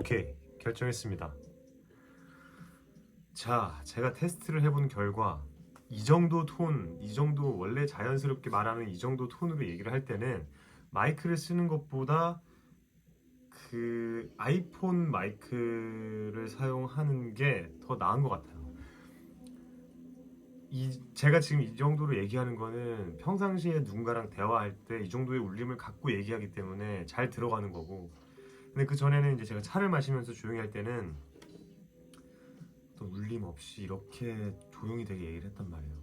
오케이, 결정했습니다. 자, 제가 테스트를 해본 결과 이 정도 톤, 이 정도 원래 자연스럽게 말하는 이 정도 톤으로 얘기를 할 때는 마이크를 쓰는 것보다 그 아이폰 마이크를 사용하는 게 더 나은 것 같아요. 제가 지금 이 정도로 얘기하는 거는 평상시에 누군가랑 대화할 때 이 정도의 울림을 갖고 얘기하기 때문에 잘 들어가는 거고, 근데 그 전에는 이제 제가 차를 마시면서 조용히 할 때는 또 울림 없이 이렇게 조용히 되게 얘기를 했단 말이에요.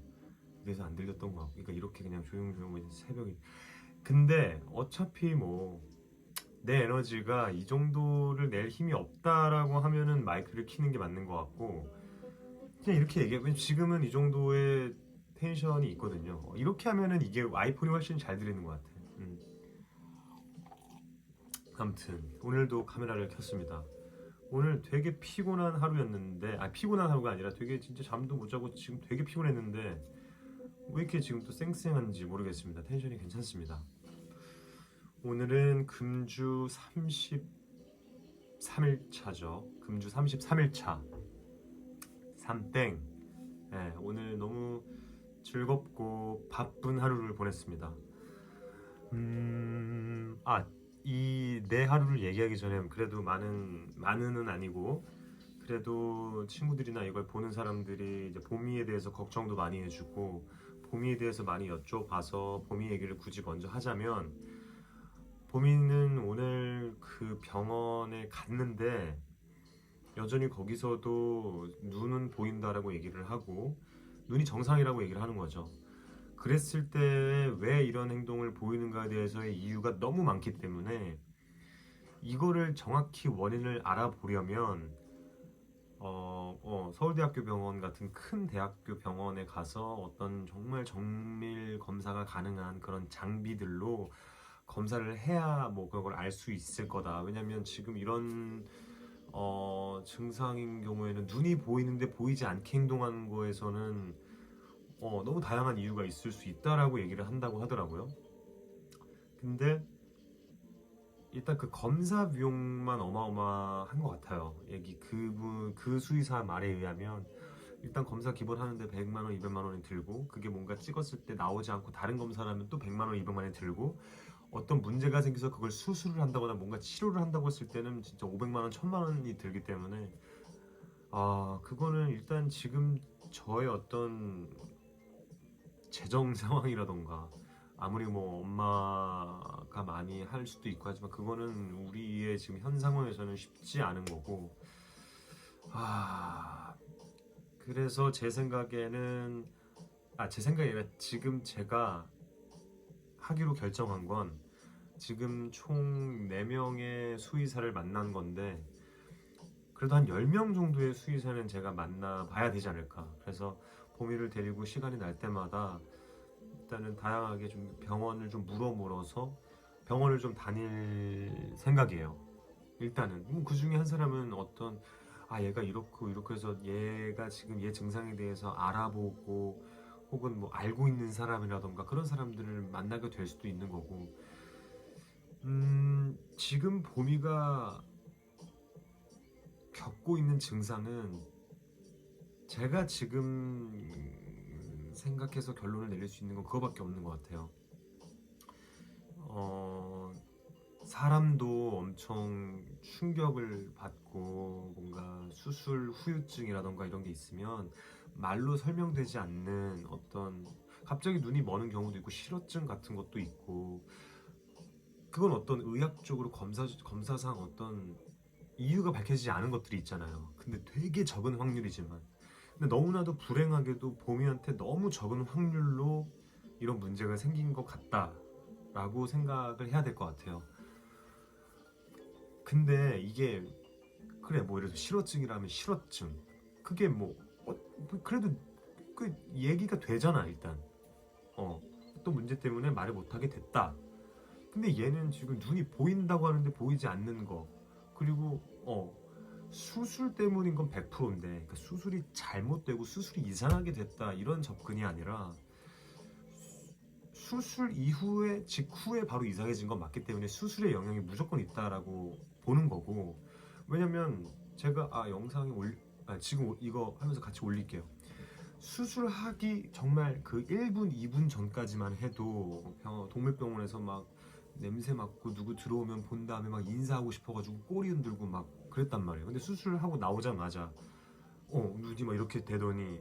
그래서 안 들렸던 거 같고, 그러니까 이렇게 그냥 조용조용 뭐 새벽에. 근데 어차피 뭐 내 에너지가 이 정도를 낼 힘이 없다라고 하면은 마이크를 키는 게 맞는 것 같고, 그냥 이렇게 얘기해. 왜냐면 지금은 이 정도의 텐션이 있거든요. 이렇게 하면은 이게 아이폰이 훨씬 잘 들리는 것 같아. 아무튼 오늘도 카메라를 켰습니다. 오늘 되게 피곤한 하루였는데, 피곤한 하루가 아니라 되게 진짜 잠도 못 자고 지금 되게 피곤했는데 왜 이렇게 지금 또 쌩쌩한지 모르겠습니다. 텐션이 괜찮습니다. 오늘은 금주 33일차죠. 금주 33일차. 삼땡. 네, 오늘 너무 즐겁고 바쁜 하루를 보냈습니다. 이 내 하루를 얘기하기 전에 그래도 많은은 아니고, 그래도 친구들이나 이걸 보는 사람들이 이제 보미에 대해서 걱정도 많이 해주고 보미에 대해서 많이 여쭤봐서 보미 얘기를 굳이 먼저 하자면, 보미는 오늘 그 병원에 갔는데 여전히 거기서도 눈은 보인다라고 얘기를 하고 눈이 정상이라고 얘기를 하는 거죠. 그랬을 때 왜 이런 행동을 보이는가에 대해서의 이유가 너무 많기 때문에 이거를 정확히 원인을 알아보려면 서울대학교 병원 같은 큰 대학교 병원에 가서 어떤 정말 정밀 검사가 가능한 그런 장비들로 검사를 해야 뭐 그걸 알 수 있을 거다. 왜냐면 지금 이런 증상인 경우에는 눈이 보이는데 보이지 않게 행동하는 거에서는 너무 다양한 이유가 있을 수 있다라고 얘기를 한다고 하더라고요. 근데 일단 그 검사 비용만 어마어마한 것 같아요. 그 수의사 말에 의하면 일단 검사 기본 하는데 100만 원, 200만 원이 들고, 그게 뭔가 찍었을 때 나오지 않고 다른 검사를 하면 또 100만 원, 200만 원이 들고, 어떤 문제가 생겨서 그걸 수술을 한다거나 뭔가 치료를 한다고 했을 때는 진짜 500만 원, 1000만 원이 들기 때문에 그거는 일단 지금 저의 어떤 재정 상황이라던가, 아무리 뭐 엄마가 많이 할 수도 있고 하지만 그거는 우리의 지금 현 상황에서는 쉽지 않은 거고, 그래서 제 생각이 아니라 지금 제가 하기로 결정한 건, 지금 총 4명의 수의사를 만난 건데 그래도 한 10명 정도의 수의사는 제가 만나봐야 되지 않을까. 그래서 보미를 데리고 시간이 날 때마다 일단은 다양하게 좀 병원을 좀 물어서 병원을 좀 다닐 생각이에요. 일단은 그 중에 한 사람은 얘가 이렇고 이렇게 해서 얘가 지금 얘 증상에 대해서 알아보고 혹은 뭐 알고 있는 사람이라던가 그런 사람들을 만나게 될 수도 있는 거고, 지금 보미가 겪고 있는 증상은 제가 지금 생각해서 결론을 내릴 수 있는 건 그거밖에 없는 것 같아요. 사람도 엄청 충격을 받고 뭔가 수술 후유증이라던가 이런 게 있으면 말로 설명되지 않는 어떤, 갑자기 눈이 머는 경우도 있고 실어증 같은 것도 있고, 그건 어떤 의학적으로 검사상 어떤 이유가 밝혀지지 않은 것들이 있잖아요. 근데 되게 적은 확률이지만, 근데 너무나도 불행하게도 보미한테 너무 적은 확률로 이런 문제가 생긴 것 같다라고 생각을 해야 될 것 같아요. 근데 이게, 그래 뭐 예를 들어 실어증이라면 실어증, 그게 그래도 그 얘기가 되잖아 일단. 어떤 문제 때문에 말을 못하게 됐다. 근데 얘는 지금 눈이 보인다고 하는데 보이지 않는 거, 그리고 수술 때문인 건 100%인데, 그러니까 수술이 잘못되고 수술이 이상하게 됐다 이런 접근이 아니라 수술 이후에 직후에 바로 이상해진 건 맞기 때문에 수술의 영향이 무조건 있다라고 보는 거고, 왜냐면 제가 영상이 지금 이거 하면서 같이 올릴게요. 수술하기 정말 그 1분, 2분 전까지만 해도 동물병원에서 막 냄새 맡고 누구 들어오면 본 다음에 막 인사하고 싶어가지고 꼬리 흔들고 막 그랬단 말이에요. 근데 수술하고 나오자마자 눈이 막 이렇게 되더니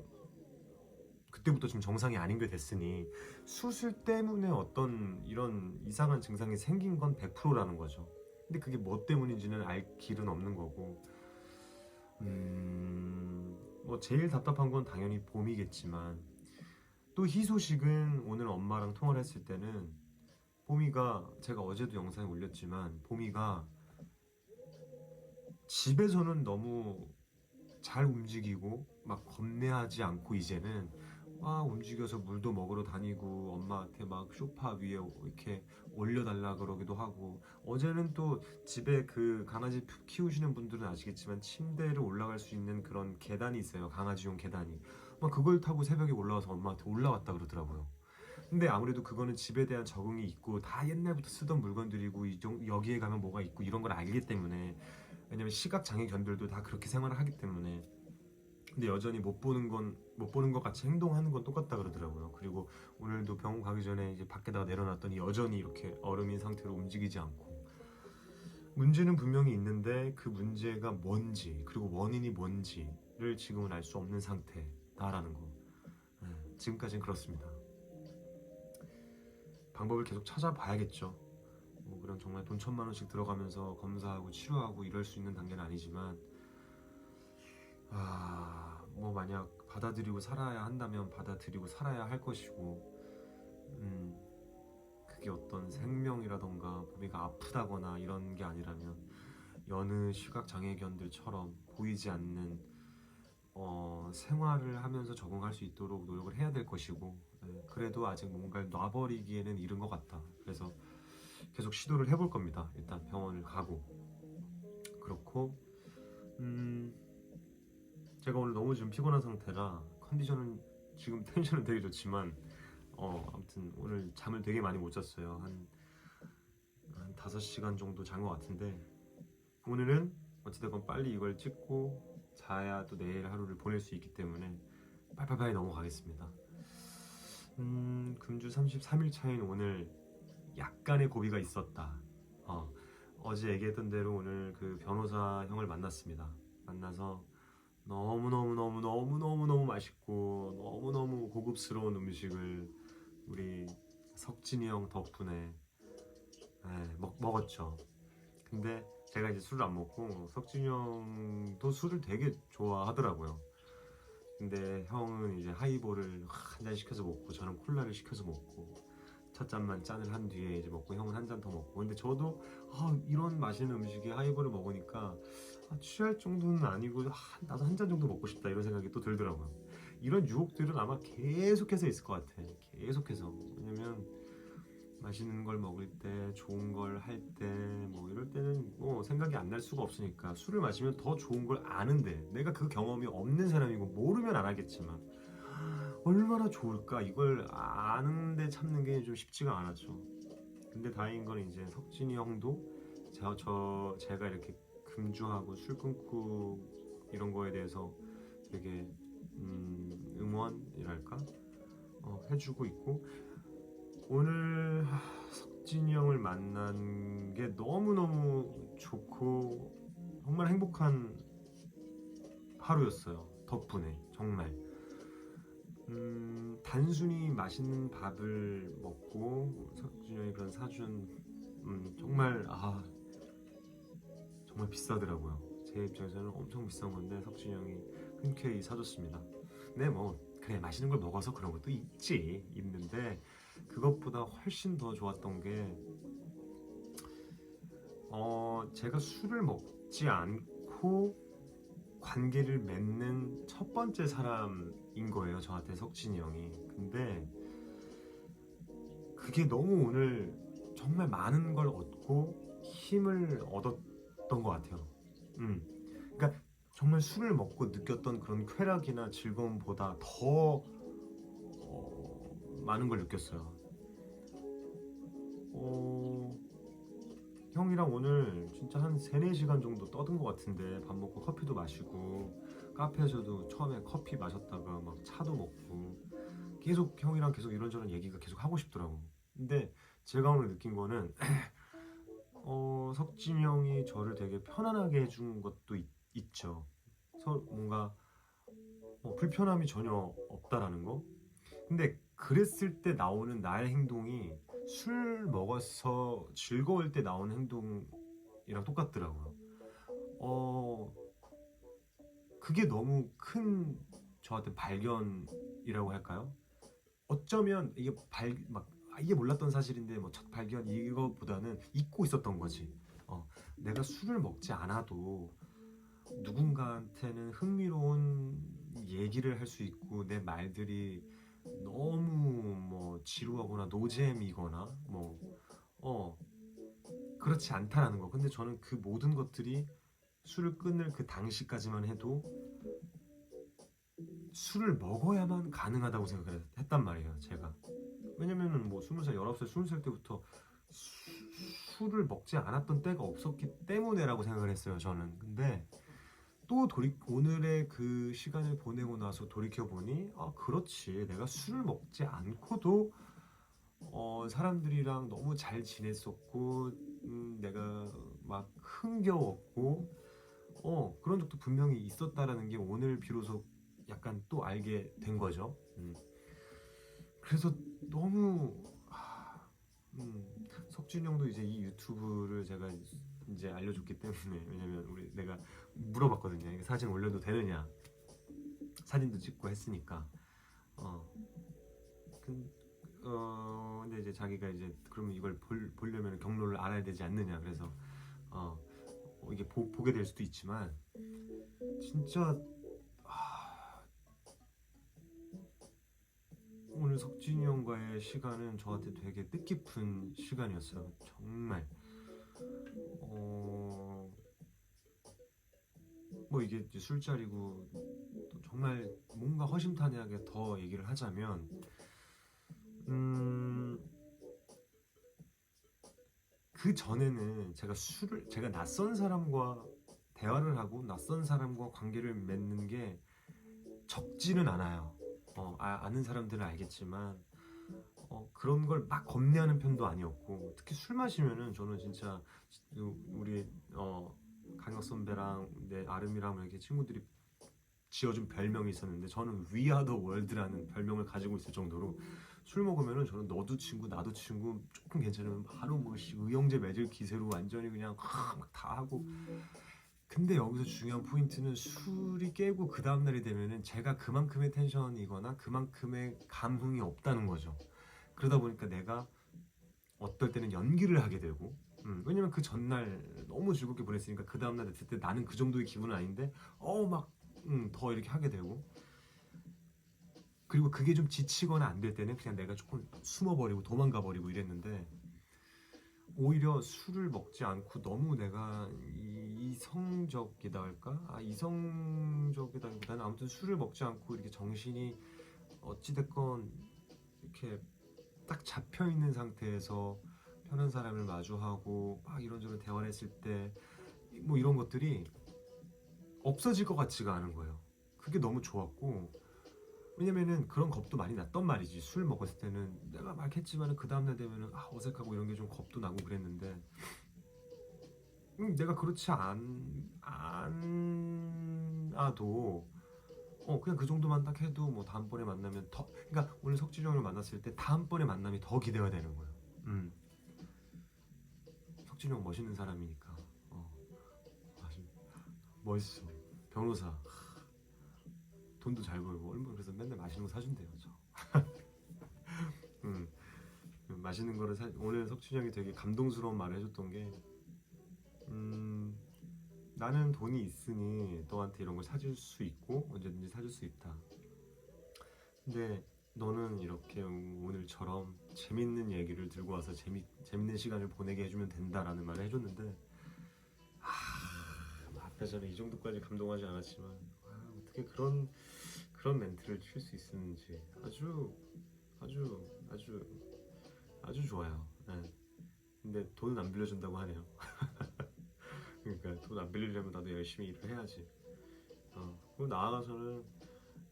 그때부터 지금 정상이 아닌 게 됐으니 수술 때문에 어떤 이런 이상한 증상이 생긴 건 100%라는 거죠. 근데 그게 뭐 때문인지는 알 길은 없는 거고 뭐 제일 답답한 건 당연히 봄이겠지만 또 희소식은 오늘 엄마랑 통화를 했을 때는 봄이가 제가 어제도 영상에 올렸지만 봄이가 집에서는 너무 잘 움직이고 막 겁내하지 않고 이제는 막 움직여서 물도 먹으러 다니고 엄마한테 막 소파 위에 이렇게 올려달라 그러기도 하고 어제는 또 집에 그 강아지 키우시는 분들은 아시겠지만 침대로 올라갈 수 있는 그런 계단이 있어요. 강아지용 계단이 막 그걸 타고 새벽에 올라와서 엄마한테 올라왔다 그러더라고요. 근데 아무래도 그거는 집에 대한 적응이 있고 다 옛날부터 쓰던 물건들이고 여기에 가면 뭐가 있고 이런 걸 알기 때문에 왜냐면 시각 장애견들도 다 그렇게 생활을 하기 때문에 근데 여전히 못 보는 것 같이 행동하는 건 똑같다 그러더라고요. 그리고 오늘도 병원 가기 전에 이제 밖에다가 내려놨더니 여전히 이렇게 얼음인 상태로 움직이지 않고 문제는 분명히 있는데 그 문제가 뭔지 그리고 원인이 뭔지를 지금은 알 수 없는 상태다라는 거. 지금까지는 그렇습니다. 방법을 계속 찾아봐야겠죠. 뭐 그런 정말 돈 1,000만 원씩 들어가면서 검사하고 치료하고 이럴 수 있는 단계는 아니지만 뭐 만약 받아들이고 살아야 한다면 받아들이고 살아야 할 것이고 그게 어떤 생명이라던가 봄이가 아프다거나 이런 게 아니라면 여느 시각장애견들처럼 보이지 않는 생활을 하면서 적응할 수 있도록 노력을 해야 될 것이고 그래도 아직 뭔가를 놔버리기에는 이른 것 같다. 그래서 계속 시도를 해볼 겁니다. 일단 병원을 가고 그렇고 제가 오늘 너무 지금 피곤한 상태라 컨디션은 지금 텐션은 되게 좋지만 아무튼 오늘 잠을 되게 많이 못 잤어요. 한 5시간 정도 잔 것 같은데 오늘은 어찌됐건 빨리 이걸 찍고 자야 또 내일 하루를 보낼 수 있기 때문에 빨리빨리 넘어가겠습니다. 금주 33일 차인 오늘 약간의 고비가 있었다. 어제 얘기했던 대로 오늘 그 변호사 형을 만났습니다. 만나서 너무너무 맛있고 너무너무 고급스러운 음식을 우리 석진이 형 덕분에 먹었죠. 근데 제가 이제 술을 안 먹고 석진이 형도 술을 되게 좋아하더라고요. 근데 형은 이제 하이볼을 한 잔 시켜서 먹고 저는 콜라를 시켜서 먹고 첫 잔만 짠을 한 뒤에 이제 먹고 형은 한 잔 더 먹고 근데 저도 이런 맛있는 음식에 하이볼을 먹으니까 취할 정도는 아니고 나도 한 잔 정도 먹고 싶다 이런 생각이 또 들더라고요. 이런 유혹들은 아마 계속해서 있을 것 같아. 계속해서. 왜냐면 맛있는 걸 먹을 때 좋은 걸 할 때 뭐 이럴 때는 뭐 생각이 안 날 수가 없으니까 술을 마시면 더 좋은 걸 아는데 내가 그 경험이 없는 사람이고 모르면 안 하겠지만 얼마나 좋을까 이걸 아는데 참는 게 좀 쉽지가 않았죠. 근데 다행인 건 이제 석진이 형도 제가 이렇게 금주하고 술 끊고 이런 거에 대해서 되게 응원이랄까 해주고 있고 오늘 석진이 형을 만난 게 너무너무 좋고 정말 행복한 하루였어요. 덕분에 정말 단순히 맛있는 밥을 먹고 석진이 형이 그런 사준 정말 정말 비싸더라고요. 제 입장에서는 엄청 비싼 건데 석진이 형이 흔쾌히 사줬습니다. 네, 뭐 그래 맛있는 걸 먹어서 그런 것도 있는데 그것보다 훨씬 더 좋았던 게 제가 술을 먹지 않고 관계를 맺는 첫 번째 사람인 거예요. 저한테 석진이 형이. 근데 그게 너무 오늘 정말 많은 걸 얻고 힘을 얻었던 것 같아요. 그러니까 정말 술을 먹고 느꼈던 그런 쾌락이나 즐거움보다 더 많은 걸 느꼈어요. 형이랑 오늘 진짜 한 3-4시간 정도 떠든 것 같은데 밥 먹고 커피도 마시고 카페에서도 처음에 커피 마셨다가 막 차도 먹고 계속 형이랑 계속 이런저런 얘기가 계속 하고 싶더라고. 근데 제가 오늘 느낀 거는 석진이 형이 저를 되게 편안하게 해준 것도 있죠. 뭔가 불편함이 전혀 없다라는 거. 근데 그랬을 때 나오는 나의 행동이 술 먹어서 즐거울 때 나오는 행동이랑 똑같더라고요. 어, 그게 너무 큰 저한테 발견이라고 할까요? 어쩌면 이게 이게 몰랐던 사실인데 뭐 첫 발견 이거보다는 잊고 있었던 거지. 내가 술을 먹지 않아도 누군가한테는 흥미로운 얘기를 할 수 있고 내 말들이 너무 뭐 지루하거나 노잼이거나 그렇지 않다라는 거. 근데 저는 그 모든 것들이 술을 끊을 그 당시까지만 해도 술을 먹어야만 가능하다고 생각을 했단 말이에요, 제가. 왜냐면은 뭐 20살, 19살, 20살 때부터 술을 먹지 않았던 때가 없었기 때문에라고 생각을 했어요, 저는. 근데 또 오늘의 그 시간을 보내고 나서 돌이켜보니 그렇지, 내가 술을 먹지 않고도 사람들이랑 너무 잘 지냈었고 내가 막 흥겨웠고 그런 적도 분명히 있었다라는 게 오늘 비로소 약간 또 알게 된 거죠. 그래서 너무 석준 형도 이제 이 유튜브를 제가 이제 알려줬기 때문에, 왜냐면 내가 물어봤거든요. 이게 사진 올려도 되느냐, 사진도 찍고 했으니까. 어, 근, 근데 이제 자기가 이제 그러면 이걸 보려면 경로를 알아야 되지 않느냐, 그래서 이게 보게 될 수도 있지만 진짜 오늘 석진이 형과의 시간은 저한테 되게 뜻깊은 시간이었어요. 정말. 뭐 이게 이제 술자리고 또 정말 뭔가 허심탄회하게 더 얘기를 하자면 그 전에는 제가 낯선 사람과 대화를 하고 낯선 사람과 관계를 맺는 게 적지는 않아요. 아는 사람들은 알겠지만 그런 걸 막 겁내하는 편도 아니었고, 특히 술 마시면은 저는 진짜 우리 강혁 선배랑 내 아름이랑 이렇게 친구들이 지어준 별명이 있었는데, 저는 We Are The World라는 별명을 가지고 있을 정도로 술 먹으면은 저는 너도 친구 나도 친구, 조금 괜찮으면 바로 뭐 의형제 맺을 기세로 완전히 그냥 다 하고. 근데 여기서 중요한 포인트는 술이 깨고 그 다음날이 되면은 제가 그만큼의 텐션이거나 그만큼의 감흥이 없다는 거죠. 그러다 보니까 내가 어떨 때는 연기를 하게 되고, 왜냐면 그 전날 너무 즐겁게 보냈으니까 그 다음날 됐을 때 나는 그 정도의 기분은 아닌데 더 이렇게 하게 되고, 그리고 그게 좀 지치거나 안 될 때는 그냥 내가 조금 숨어버리고 도망가 버리고 이랬는데, 오히려 술을 먹지 않고 너무 내가 이성적이다 할까? 이성적이다기보다는 아무튼 술을 먹지 않고 이렇게 정신이 어찌됐건 이렇게 딱 잡혀 있는 상태에서 편한 사람을 마주하고 막 이런저런 대화를 했을 때 뭐 이런 것들이 없어질 것 같지가 않은 거예요. 그게 너무 좋았고, 왜냐면은 그런 겁도 많이 났던 말이지. 술 먹었을 때는 내가 막 했지만은 그 다음날 되면은 어색하고 이런 게 좀 겁도 나고 그랬는데, 내가 그렇지 않아도 그냥 그 정도만 딱 해도 뭐 다음번에 만나면 더, 그러니까 오늘 석진이 형을 만났을 때 다음번에 만남이 더 기대가 되는 거예요. 석진이 형 멋있는 사람이니까. 멋있어. 변호사. 돈도 잘 벌고 얼마, 그래서 맨날 맛있는 거 사준대요, 저. 음, 맛있는 거를 오늘 석진이 형이 되게 감동스러운 말을 해줬던 게, 나는 돈이 있으니 너한테 이런 걸 사줄 수 있고 언제든지 사줄 수 있다. 근데 너는 이렇게 오늘처럼 재밌는 얘기를 들고 와서 재밌는 시간을 보내게 해주면 된다라는 말을 해줬는데, 앞에서는 이 정도까지 감동하지 않았지만 어떻게 그런 멘트를 칠 수 있었는지 아주 아주 아주 아주 좋아요. 네. 근데 돈은 안 빌려준다고 하네요. 그러니까 돈 안 빌리려면 나도 열심히 일을 해야지. 그리고 나아가서는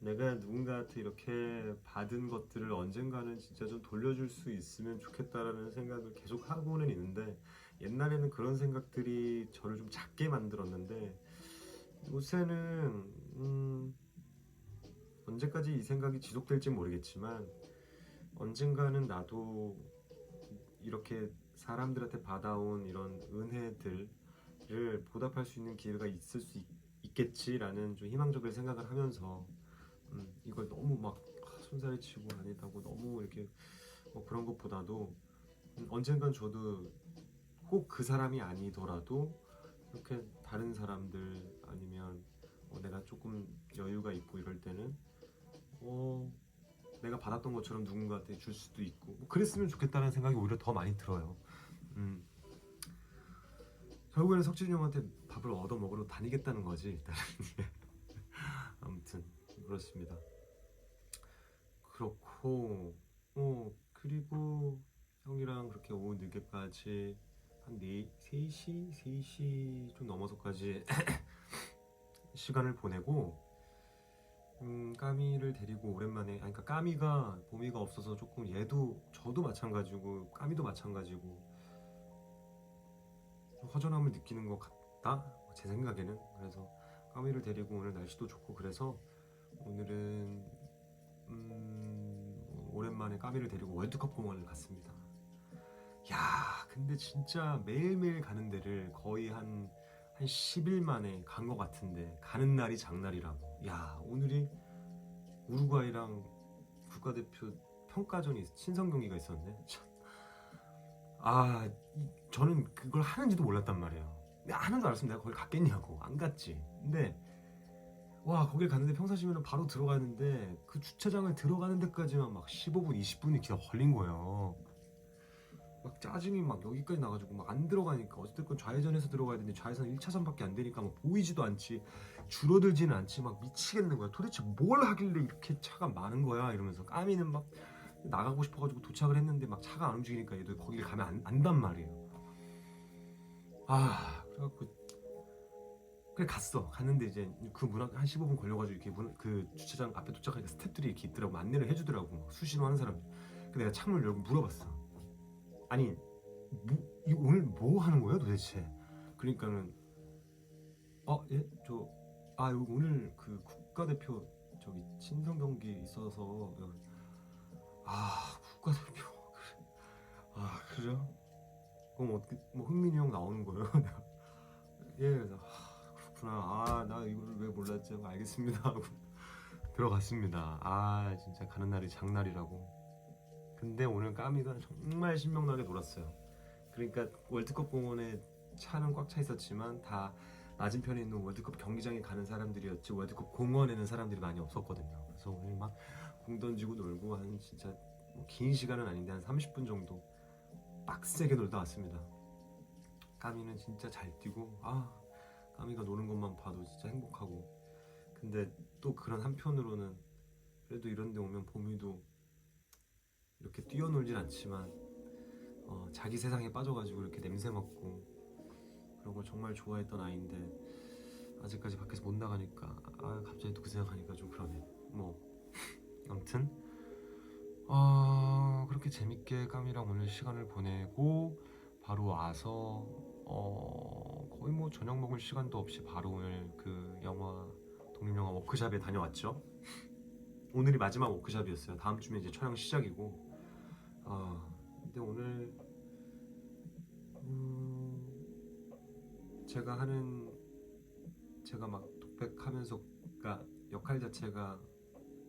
내가 누군가한테 이렇게 받은 것들을 언젠가는 진짜 좀 돌려줄 수 있으면 좋겠다라는 생각을 계속 하고는 있는데, 옛날에는 그런 생각들이 저를 좀 작게 만들었는데 요새는 언제까지 이 생각이 지속될지 모르겠지만 언젠가는 나도 이렇게 사람들한테 받아온 이런 은혜들을 보답할 수 있는 기회가 있을 수 있겠지라는 좀 희망적인 생각을 하면서 이걸 너무 막 손살에 치고 아니다고 너무 이렇게 그런 것보다도 언젠간 저도 꼭 그 사람이 아니더라도 이렇게 다른 사람들 아니면 내가 조금 여유가 있고 이럴 때는 내가 받았던 것처럼 누군가한테 줄 수도 있고 그랬으면 좋겠다는 생각이 오히려 더 많이 들어요. 음, 결국에는 석진이 형한테 밥을 얻어 먹으러 다니겠다는 거지 일단은. 아무튼 그렇습니다. 그렇고 그리고 형이랑 그렇게 오후 늦게까지 한 3시 좀 넘어서까지 시간을 보내고 까미를 데리고 오랜만에 그러니까 까미가 보미가 없어서 조금 얘도 저도 마찬가지고 까미도 마찬가지고 허전함을 느끼는 것 같다 제 생각에는. 그래서 까미를 데리고 오늘 날씨도 좋고 그래서 오늘은 오랜만에 까미를 데리고 월드컵 공원을 갔습니다. 야 근데 진짜 매일매일 가는 데를 거의 한 10일 만에 간 것 같은데 가는 날이 장날이라고. 야 오늘이 우루과이랑 국가대표 평가전이 친선 경기가 있었는데 저는 그걸 하는지도 몰랐단 말이에요. 내가 하는 줄 알았으면 내가 거기 갔겠냐고. 안 갔지. 근데 와 거길 갔는데 평상시면 바로 들어가는데 그 주차장을 들어가는 데까지만 막 15분 20분이 기다 걸린 거예요. 막 짜증이 막 여기까지 나가지고 막 안 들어가니까 어쨌든 좌회전해서 들어가야 되는데 좌회전 1차선밖에 안 되니까 막 보이지도 않지 줄어들지는 않지 막 미치겠는 거야. 도대체 뭘 하길래 이렇게 차가 많은 거야 이러면서. 까미는 막 나가고 싶어가지고 도착을 했는데 막 차가 안 움직이니까 얘도 거길 가면 안단 말이에요. 그래갖고 그래 갔는데 이제 그 문 앞에 한 15분 걸려가지고 이렇게 그 주차장 앞에 도착하니까 스태프들이 이렇게 있더라고. 안내를 해주더라고. 막 수시로 하는 사람들. 근데 내가 창문을 열고 물어봤어. 아니 오늘 뭐 하는 거예요 도대체? 그러니까는 예? 여기 오늘 그 국가대표 저기 친선 경기 있어서 국가대표 그래요? 그럼 어떻게 뭐 흥민이 형 나오는 거예요? 내가 예 그래서 그렇구나 나 이거를 왜 몰랐지 하고 알겠습니다 하고 들어갔습니다. 진짜 가는 날이 장날이라고. 근데 오늘 까미가 정말 신명나게 놀았어요. 그러니까 월드컵 공원에 차는 꽉 차 있었지만 다 맞은편에 있는 월드컵 경기장에 가는 사람들이었지 월드컵 공원에는 사람들이 많이 없었거든요. 그래서 오늘 막 공 던지고 놀고 한 진짜 긴 시간은 아닌데 한 30분 정도 빡세게 놀다 왔습니다. 까미는 진짜 잘 뛰고 까미가 노는 것만 봐도 진짜 행복하고. 근데 또 그런 한편으로는 그래도 이런 데 오면 보미도 이렇게 뛰어놀진 않지만 자기 세상에 빠져가지고 이렇게 냄새 맡고 그런 걸 정말 좋아했던 아이인데 아직까지 밖에서 못 나가니까 갑자기 또 그 생각하니까 좀 그러네. 아무튼 그렇게 재밌게 까미랑 오늘 시간을 보내고 바로 와서 거의 뭐 저녁 먹을 시간도 없이 바로 오늘 그 독립영화 워크샵에 다녀왔죠. 오늘이 마지막 워크샵이었어요. 다음 주면 이제 촬영 시작이고 근데 오늘 제가 막 독백하면서 그러니까 역할 자체가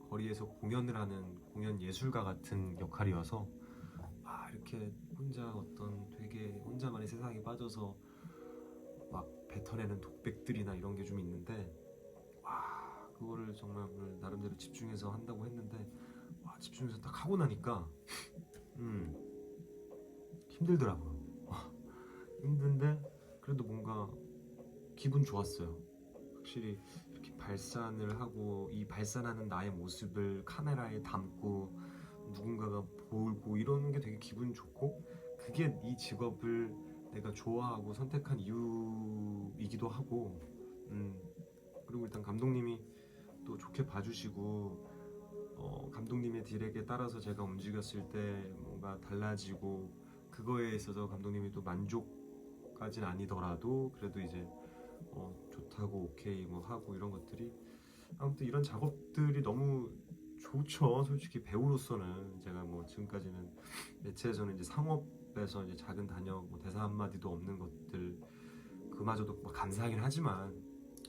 거리에서 공연을 하는 공연 예술가 같은 역할이어서 이렇게 혼자 되게 혼자만의 세상에 빠져서 막 뱉어내는 독백들이나 이런 게 좀 있는데 그거를 정말 오늘 나름대로 집중해서 한다고 했는데 집중해서 딱 하고 나니까 힘들더라고요. 힘든데 그래도 뭔가 기분 좋았어요. 확실히 이렇게 발산을 하고 이 발산하는 나의 모습을 카메라에 담고 누군가가 보고 이러는 게 되게 기분 좋고 그게 이 직업을 내가 좋아하고 선택한 이유이기도 하고, 그리고 일단 감독님이 또 좋게 봐주시고, 감독님의 딜에게 따라서 제가 움직였을 때 뭔가 달라지고, 그거에 있어서 감독님이 또 만족까진 아니더라도 그래도 이제 좋다고 오케이 뭐 하고 이런 것들이, 아무튼 이런 작업들이 너무 좋죠. 솔직히 배우로서는 제가 뭐 지금까지는 매체에서는 이제 상업에서 이제 작은 단역 뭐 대사 한마디도 없는 것들 그마저도 막 감사하긴 하지만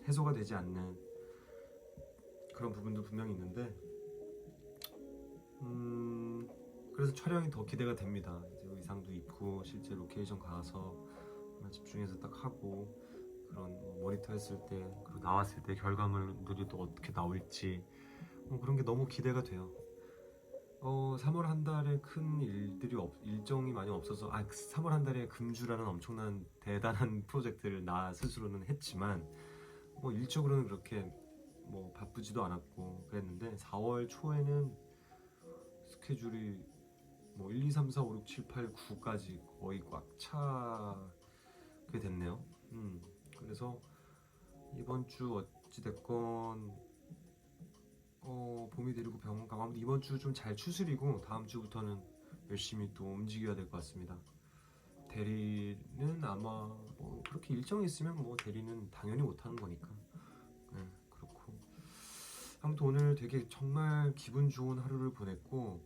해소가 되지 않는 그런 부분도 분명히 있는데, 그래서 촬영이 더 기대가 됩니다. 이제 의상도 입고 실제 로케이션 가서 정말 집중해서 딱 하고, 그런 모니터 했을 때 그리고 나왔을 때 결과물들이 또 어떻게 나올지 그런 게 너무 기대가 돼요. 3월 한 달에 큰 일정이 많이 없어서 3월 한 달에 금주라는 엄청난 대단한 프로젝트를 나 스스로는 했지만 뭐 일적으로는 그렇게 뭐 바쁘지도 않았고 그랬는데, 4월 초에는 스케줄이 뭐 1, 2, 3, 4, 5, 6, 7, 8, 9까지 거의 꽉 차게 됐네요. 그래서 이번 주 어찌됐건 봄이 되리고 병원 가고, 아무튼 이번 주 좀 잘 추스리고 다음 주부터는 열심히 또 움직여야 될 것 같습니다. 대리는 아마 뭐 그렇게 일정이 있으면 뭐 대리는 당연히 못하는 거니까. 네, 그렇고 아무튼 오늘 되게 정말 기분 좋은 하루를 보냈고,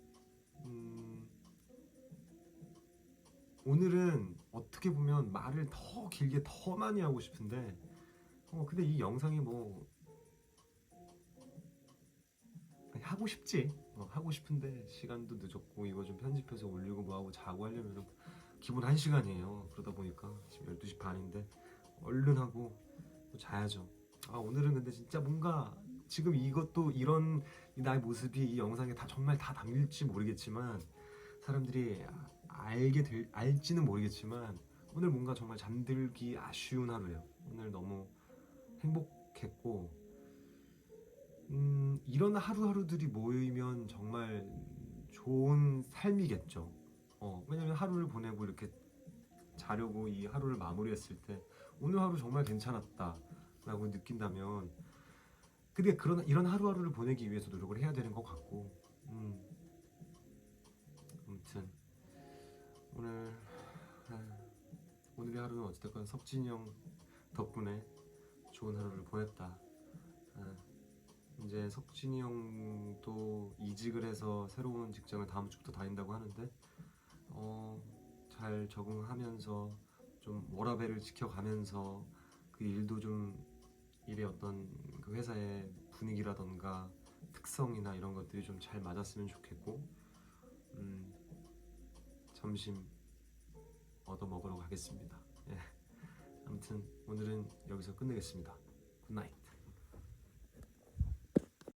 오늘은 어떻게 보면 말을 더 길게 더 많이 하고 싶은데 근데 이 영상이 뭐 하고 싶지. 하고 싶은데 시간도 늦었고 이거 좀 편집해서 올리고 뭐하고 자고 하려면 기본 1시간이에요. 그러다 보니까 지금 12시 반인데 얼른 하고 또 자야죠. 오늘은 근데 진짜 뭔가 지금 이것도 이런 나의 모습이 이 영상에 다 정말 다 담길지 모르겠지만, 사람들이 알지는 모르겠지만 오늘 뭔가 정말 잠들기 아쉬운 하루예요. 오늘 너무 행복했고, 이런 하루하루들이 모이면 정말 좋은 삶이겠죠. 왜냐면 하루를 보내고 이렇게 자려고 이 하루를 마무리했을 때 오늘 하루 정말 괜찮았다 라고 느낀다면, 근데 이런 하루하루를 보내기 위해서 노력을 해야 되는 것 같고, 아무튼 오늘 오늘의 하루는 어찌됐건 석진이 형 덕분에 좋은 하루를 보냈다. 이제 석진이 형도 이직을 해서 새로운 직장을 다음 주부터 다닌다고 하는데 잘 적응하면서 좀 워라밸을 지켜가면서 그 일도 좀 일의 어떤 그 회사의 분위기라던가 특성이나 이런 것들이 좀 잘 맞았으면 좋겠고, 점심 얻어 먹으러 가겠습니다. 예. 아무튼 오늘은 여기서 끝내겠습니다. 굿나잇.